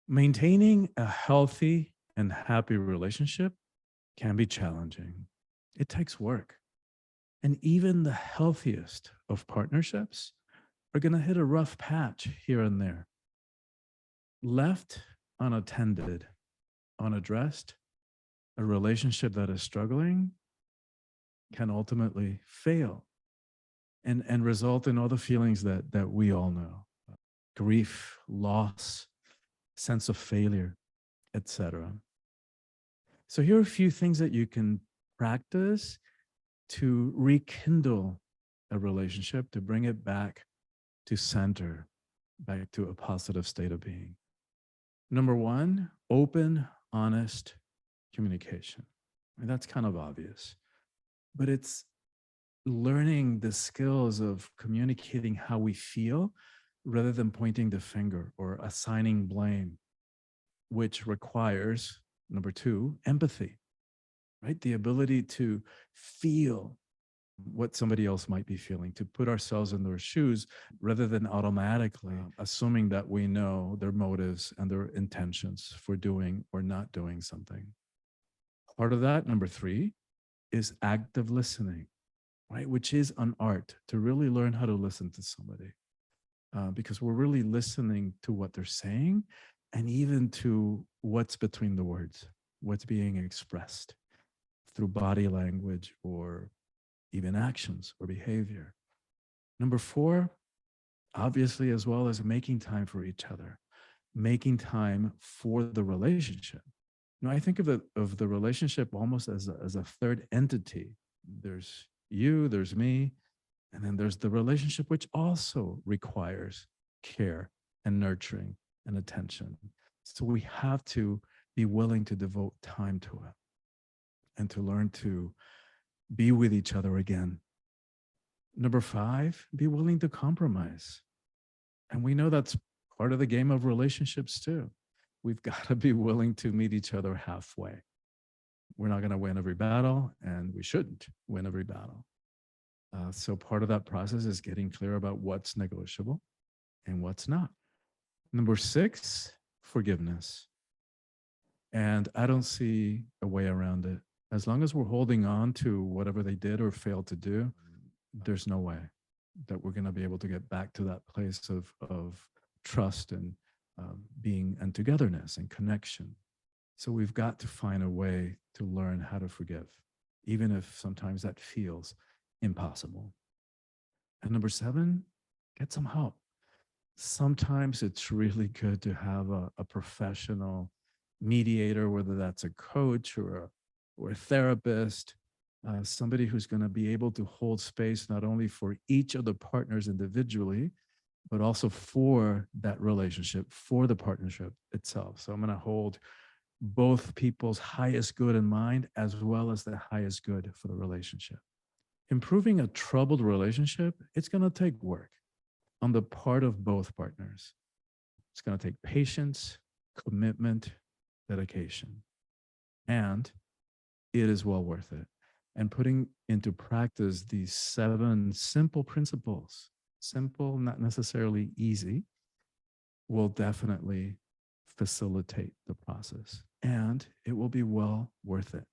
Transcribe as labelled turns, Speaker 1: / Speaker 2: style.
Speaker 1: Maintaining a healthy and happy relationship can be challenging. It takes work. And even the healthiest of partnerships are going to hit a rough patch here and there. Left unattended, unaddressed, a relationship that is struggling can ultimately fail and result in all the feelings that we all know: grief, loss, sense of failure, etc. So here are a few things that you can practice to rekindle a relationship, to bring it back to center, back to a positive state of being. Number one, open, honest communication. And that's kind of obvious, but it's learning the skills of communicating how we feel rather than pointing the finger or assigning blame, which requires, number two, empathy, right? The ability to feel what somebody else might be feeling, to put ourselves in their shoes rather than automatically assuming that we know their motives and their intentions for doing or not doing something. Part of that, number three, is active listening, right? Which is an art to really learn how to listen to somebody, because we're really listening to what they're saying and even to what's between the words, what's being expressed through body language or even actions or behavior. Number four, obviously, as well, as making time for each other, making time for the relationship. You know, I think of the relationship almost as a third entity. There's you, there's me, and then there's the relationship, which also requires care and nurturing and attention. So we have to be willing to devote time to it and to learn to be with each other again. Number five, be willing to compromise. And we know that's part of the game of relationships too. We've got to be willing to meet each other halfway. We're not going to win every battle, and we shouldn't win every battle. So part of that process is getting clear about what's negotiable and what's not. Number six, forgiveness. And I don't see a way around it. As long as we're holding on to whatever they did or failed to do, there's no way that we're going to be able to get back to that place of trust and being and togetherness and connection. So we've got to find a way to learn how to forgive, even if sometimes that feels impossible. And number seven, get some help. Sometimes it's really good to have a professional mediator, whether that's a coach or a therapist, somebody who's going to be able to hold space not only for each of the partners individually, but also for that relationship, for the partnership itself. So I'm going to hold both people's highest good in mind, as well as the highest good for the relationship. Improving a troubled relationship, it's going to take work on the part of both partners. It's going to take patience, commitment, dedication, and it is well worth it. And putting into practice these 7 simple principles, simple, not necessarily easy, will definitely facilitate the process, and it will be well worth it.